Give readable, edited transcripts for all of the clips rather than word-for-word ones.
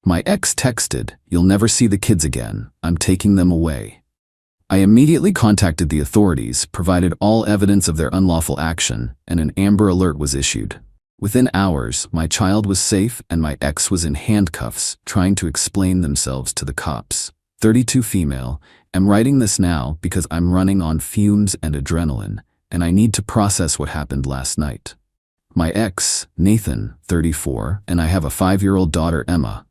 My ex texted, "You'll never see the kids again. I'm taking them away." I immediately contacted the authorities, provided all evidence of their unlawful action, and an Amber Alert was issued. Within hours, my child was safe and my ex was in handcuffs, trying to explain themselves to the cops. 32 female. I'm writing this now because I'm running on fumes and adrenaline, and I need to process what happened last night. My ex, Nathan, 34, and I have a 5-year-old daughter, Emma.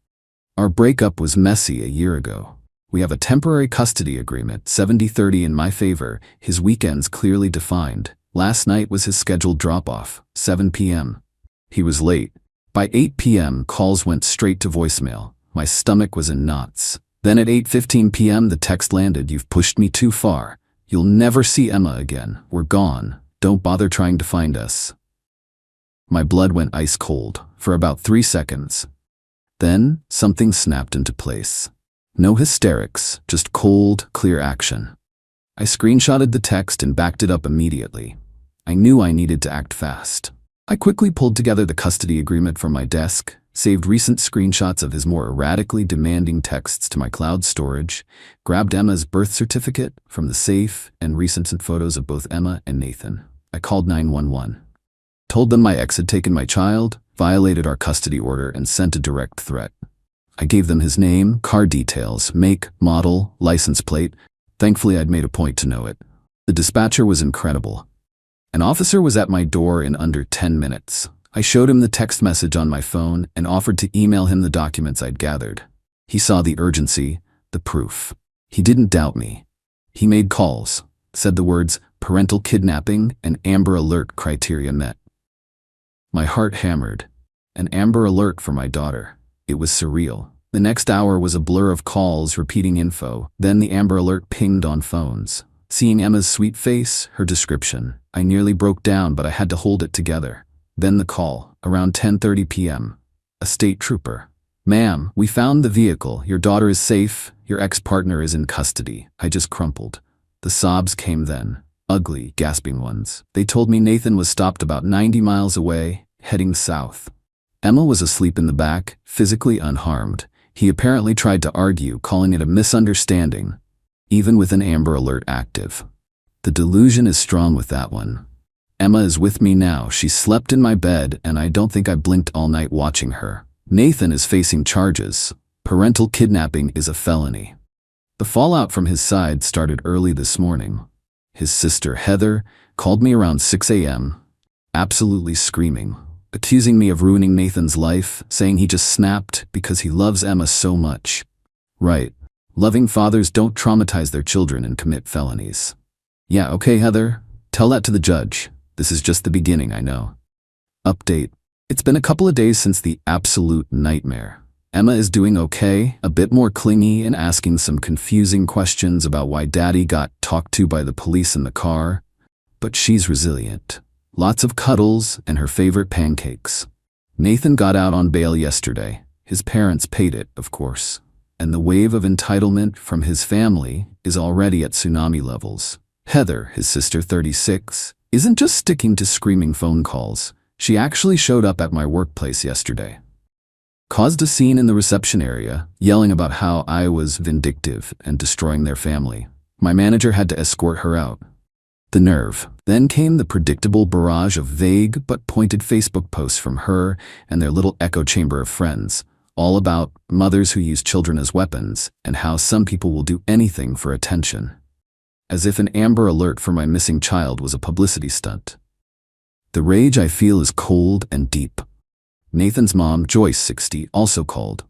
Our breakup was messy a year ago. We have a temporary custody agreement, 70-30 in my favor, his weekends clearly defined. Last night was his scheduled drop-off, 7 p.m. He was late. By 8 p.m., calls went straight to voicemail. My stomach was in knots. Then at 8:15 p.m., the text landed, "You've pushed me too far. You'll never see Emma again. We're gone. Don't bother trying to find us." My blood went ice cold for about 3 seconds. Then, something snapped into place. No hysterics, just cold, clear action. I screenshotted the text and backed it up immediately. I knew I needed to act fast. I quickly pulled together the custody agreement from my desk, saved recent screenshots of his more erratically demanding texts to my cloud storage, grabbed Emma's birth certificate from the safe, and recent photos of both Emma and Nathan. I called 911. Told them my ex had taken my child, violated our custody order, and sent a direct threat. I gave them his name, car details, make, model, license plate. Thankfully, I'd made a point to know it. The dispatcher was incredible. An officer was at my door in under 10 minutes. I showed him the text message on my phone and offered to email him the documents I'd gathered. He saw the urgency, the proof. He didn't doubt me. He made calls, said the words parental kidnapping and Amber Alert criteria met. My heart hammered. An Amber Alert for my daughter. It was surreal. The next hour was a blur of calls repeating info. Then the Amber Alert pinged on phones. Seeing Emma's sweet face, her description, I nearly broke down, but I had to hold it together. Then the call, around 10:30 p.m. A state trooper. "Ma'am, we found the vehicle. Your daughter is safe. Your ex-partner is in custody." I just crumpled. The sobs came then. Ugly, gasping ones. They told me Nathan was stopped about 90 miles away, heading south. Emma was asleep in the back, physically unharmed. He apparently tried to argue, calling it a misunderstanding, even with an Amber Alert active. The delusion is strong with that one. Emma is with me now. She slept in my bed, and I don't think I blinked all night watching her. Nathan is facing charges. Parental kidnapping is a felony. The fallout from his side started early this morning. His sister, Heather, called me around 6 a.m., absolutely screaming, accusing me of ruining Nathan's life, saying he just snapped because he loves Emma so much. Right. Loving fathers don't traumatize their children and commit felonies. Yeah, okay, Heather. Tell that to the judge. This is just the beginning, I know. Update. It's been a couple of days since the absolute nightmare. Emma is doing okay, a bit more clingy and asking some confusing questions about why Daddy got talked to by the police in the car. But she's resilient. Lots of cuddles and her favorite pancakes. Nathan got out on bail yesterday. His parents paid it, of course. And the wave of entitlement from his family is already at tsunami levels. Heather, his sister 36, isn't just sticking to screaming phone calls. She actually showed up at my workplace yesterday. Caused a scene in the reception area, yelling about how I was vindictive and destroying their family. My manager had to escort her out. The nerve. Then came the predictable barrage of vague but pointed Facebook posts from her and their little echo chamber of friends, all about mothers who use children as weapons and how some people will do anything for attention. As if an Amber Alert for my missing child was a publicity stunt. The rage I feel is cold and deep. Nathan's mom, Joyce, 60, also called.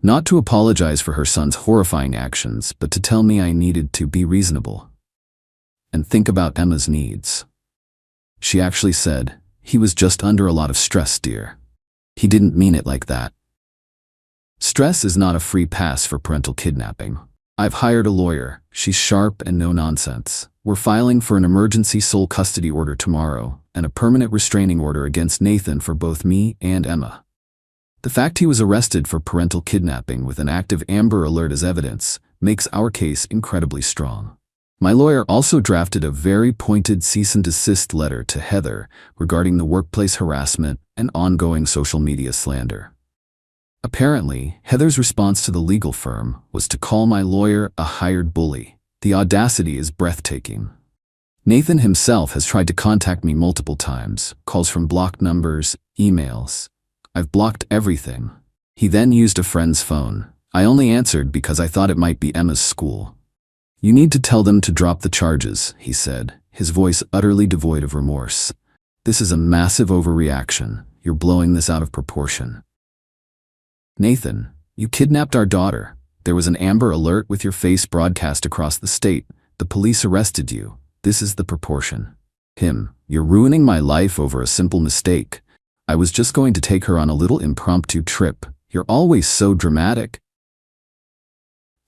Not to apologize for her son's horrifying actions, but to tell me I needed to be reasonable and think about Emma's needs. She actually said, "He was just under a lot of stress, dear. He didn't mean it like that." Stress is not a free pass for parental kidnapping. I've hired a lawyer. She's sharp and no nonsense. We're filing for an emergency sole custody order tomorrow and a permanent restraining order against Nathan for both me and Emma. The fact he was arrested for parental kidnapping with an active Amber Alert as evidence makes our case incredibly strong. My lawyer also drafted a very pointed cease and desist letter to Heather regarding the workplace harassment and ongoing social media slander. Apparently, Heather's response to the legal firm was to call my lawyer a hired bully. The audacity is breathtaking. Nathan himself has tried to contact me multiple times, calls from blocked numbers, emails. I've blocked everything. He then used a friend's phone. I only answered because I thought it might be Emma's school. "You need to tell them to drop the charges," he said, his voice utterly devoid of remorse. "This is a massive overreaction. You're blowing this out of proportion." "Nathan, you kidnapped our daughter. There was an Amber Alert with your face broadcast across the state. The police arrested you. This is the proportion." Him, "You're ruining my life over a simple mistake. I was just going to take her on a little impromptu trip. You're always so dramatic."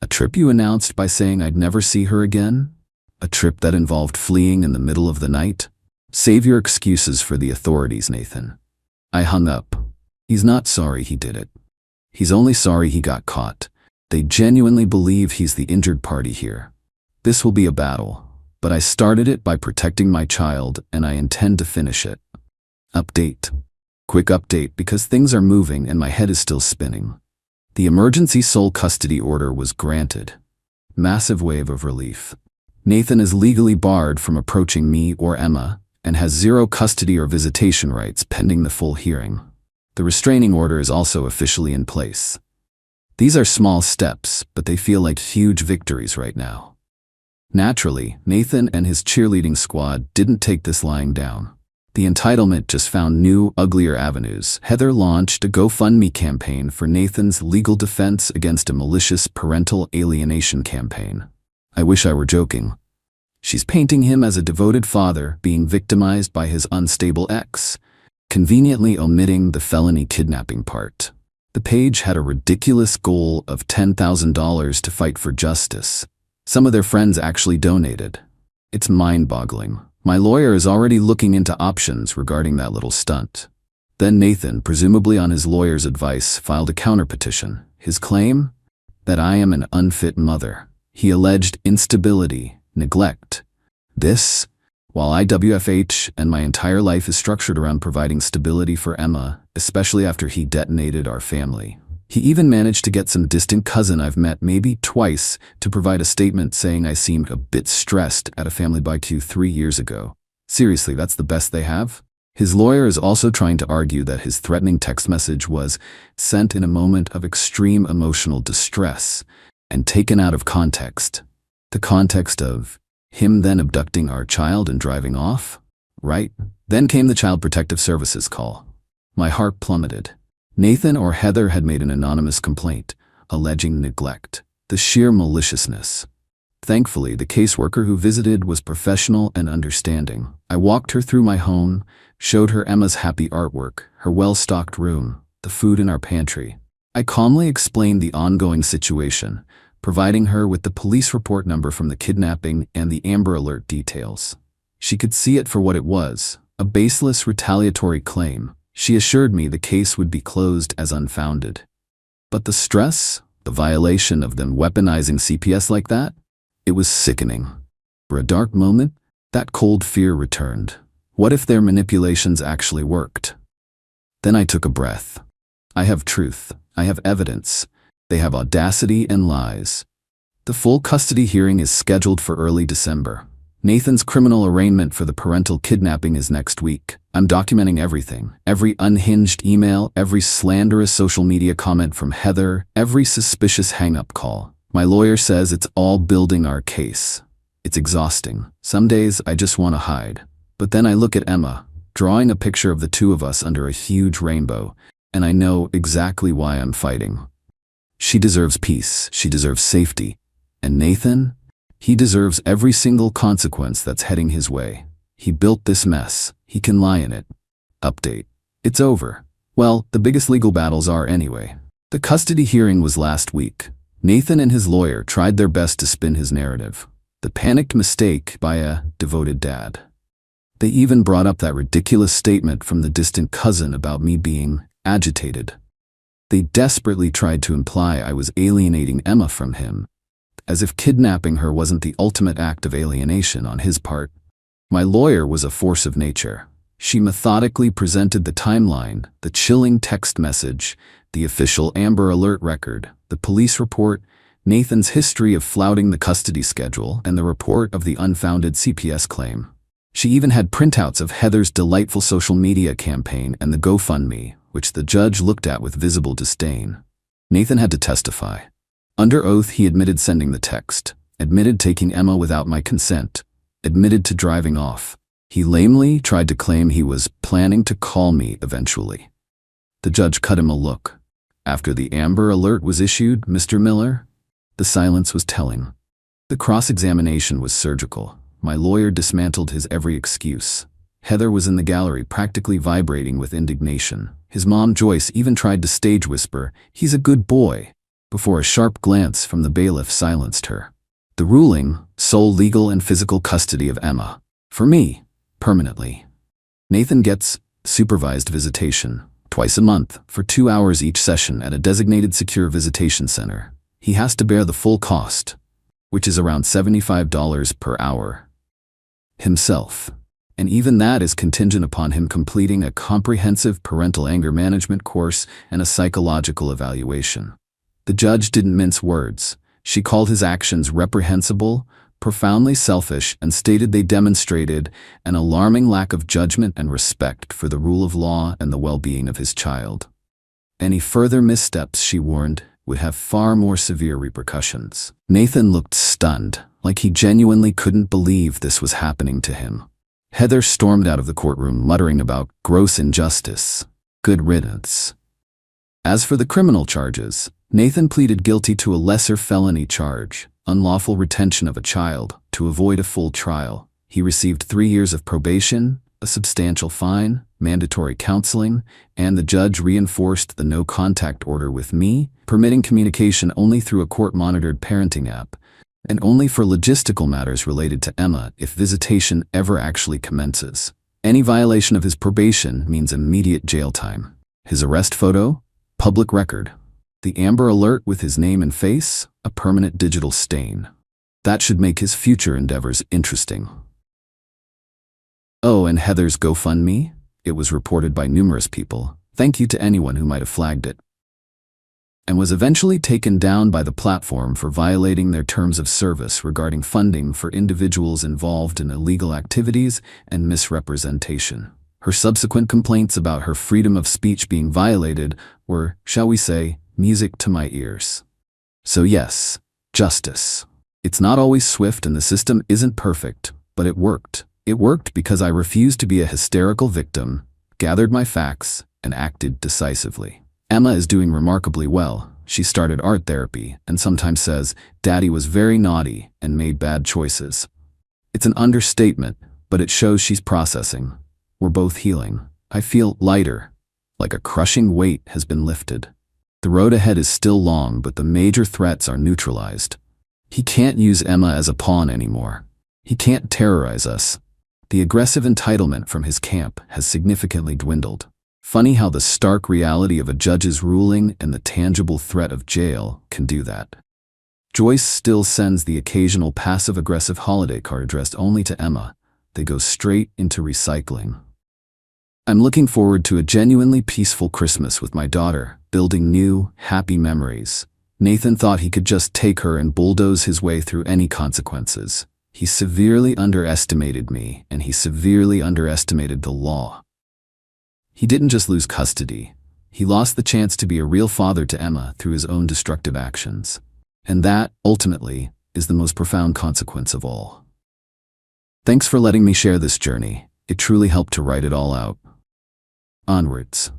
"A trip you announced by saying I'd never see her again? A trip that involved fleeing in the middle of the night? Save your excuses for the authorities, Nathan." I hung up. He's not sorry he did it. He's only sorry he got caught. They genuinely believe he's the injured party here. This will be a battle, but I started it by protecting my child, and I intend to finish it. Update. Quick update because things are moving and my head is still spinning. The emergency sole custody order was granted. Massive wave of relief. Nathan is legally barred from approaching me or Emma and has zero custody or visitation rights pending the full hearing. The restraining order is also officially in place. These are small steps, but they feel like huge victories right now. Naturally, Nathan and his cheerleading squad didn't take this lying down. The entitlement just found new, uglier avenues. Heather launched a GoFundMe campaign for Nathan's legal defense against a malicious parental alienation campaign. I wish I were joking. She's painting him as a devoted father being victimized by his unstable ex, conveniently omitting the felony kidnapping part. The page had a ridiculous goal of $10,000 to fight for justice. Some of their friends actually donated. It's mind-boggling. My lawyer is already looking into options regarding that little stunt. Then Nathan, presumably on his lawyer's advice, filed a counterpetition. His claim? That I am an unfit mother. He alleged instability, neglect. This, while IWFH and my entire life is structured around providing stability for Emma, especially after he detonated our family. He even managed to get some distant cousin I've met maybe twice to provide a statement saying I seemed a bit stressed at a family barbecue 3 years ago. Seriously, that's the best they have? His lawyer is also trying to argue that his threatening text message was sent in a moment of extreme emotional distress and taken out of context. The context of him then abducting our child and driving off? Right? Then came the Child Protective Services call. My heart plummeted. Nathan or Heather had made an anonymous complaint, alleging neglect, the sheer maliciousness. Thankfully, the caseworker who visited was professional and understanding. I walked her through my home, showed her Emma's happy artwork, her well-stocked room, the food in our pantry. I calmly explained the ongoing situation, providing her with the police report number from the kidnapping and the Amber Alert details. She could see it for what it was, a baseless retaliatory claim. She assured me the case would be closed as unfounded. But the stress, the violation of them weaponizing CPS like that, it was sickening. For a dark moment, that cold fear returned. What if their manipulations actually worked? Then I took a breath. I have truth. I have evidence. They have audacity and lies. The full custody hearing is scheduled for early December. Nathan's criminal arraignment for the parental kidnapping is next week. I'm documenting everything. Every unhinged email, every slanderous social media comment from Heather, every suspicious hang-up call. My lawyer says it's all building our case. It's exhausting. Some days I just want to hide. But then I look at Emma, drawing a picture of the two of us under a huge rainbow, and I know exactly why I'm fighting. She deserves peace. She deserves safety. And Nathan? He deserves every single consequence that's heading his way. He built this mess. He can lie in it. Update. It's over. Well, the biggest legal battles are anyway. The custody hearing was last week. Nathan and his lawyer tried their best to spin his narrative. The panicked mistake by a devoted dad. They even brought up that ridiculous statement from the distant cousin about me being agitated. They desperately tried to imply I was alienating Emma from him, as if kidnapping her wasn't the ultimate act of alienation on his part. My lawyer was a force of nature. She methodically presented the timeline, the chilling text message, the official Amber Alert record, the police report, Nathan's history of flouting the custody schedule, and the report of the unfounded CPS claim. She even had printouts of Heather's delightful social media campaign and the GoFundMe, which the judge looked at with visible disdain. Nathan had to testify. Under oath, he admitted sending the text, admitted taking Emma without my consent, admitted to driving off. He lamely tried to claim he was planning to call me eventually. The judge cut him a look. After the Amber Alert was issued, Mr. Miller, the silence was telling. The cross-examination was surgical. My lawyer dismantled his every excuse. Heather was in the gallery, practically vibrating with indignation. His mom, Joyce, even tried to stage whisper, "He's a good boy," before a sharp glance from the bailiff silenced her. The ruling, sole legal and physical custody of Emma. For me, permanently. Nathan gets supervised visitation, twice a month, for 2 hours each session at a designated secure visitation center. He has to bear the full cost, which is around $75 per hour, himself. And even that is contingent upon him completing a comprehensive parental anger management course and a psychological evaluation. The judge didn't mince words. She called his actions reprehensible, profoundly selfish, and stated they demonstrated an alarming lack of judgment and respect for the rule of law and the well-being of his child. Any further missteps, she warned, would have far more severe repercussions. Nathan looked stunned, like he genuinely couldn't believe this was happening to him. Heather stormed out of the courtroom, muttering about gross injustice. Good riddance. As for the criminal charges, Nathan pleaded guilty to a lesser felony charge, unlawful retention of a child, to avoid a full trial. He received 3 years of probation, a substantial fine, mandatory counseling, and the judge reinforced the no-contact order with me, permitting communication only through a court-monitored parenting app, and only for logistical matters related to Emma if visitation ever actually commences. Any violation of his probation means immediate jail time. His arrest photo? Public record. The Amber Alert with his name and face? A permanent digital stain. That should make his future endeavors interesting. Oh, and Heather's GoFundMe? It was reported by numerous people. Thank you to anyone who might have flagged it. And was eventually taken down by the platform for violating their terms of service regarding funding for individuals involved in illegal activities and misrepresentation. Her subsequent complaints about her freedom of speech being violated were, shall we say, music to my ears. So yes, justice. It's not always swift and the system isn't perfect, but it worked. It worked because I refused to be a hysterical victim, gathered my facts, and acted decisively. Emma is doing remarkably well. She started art therapy and sometimes says, "Daddy was very naughty and made bad choices." It's an understatement, but it shows she's processing. We're both healing. I feel lighter, like a crushing weight has been lifted. The road ahead is still long, but the major threats are neutralized. He can't use Emma as a pawn anymore. He can't terrorize us. The aggressive entitlement from his camp has significantly dwindled. Funny how the stark reality of a judge's ruling and the tangible threat of jail can do that. Joyce still sends the occasional passive-aggressive holiday card addressed only to Emma. They go straight into recycling. I'm looking forward to a genuinely peaceful Christmas with my daughter, building new, happy memories. Nathan thought he could just take her and bulldoze his way through any consequences. He severely underestimated me, and he severely underestimated the law. He didn't just lose custody. He lost the chance to be a real father to Emma through his own destructive actions. And that, ultimately, is the most profound consequence of all. Thanks for letting me share this journey. It truly helped to write it all out. Onwards.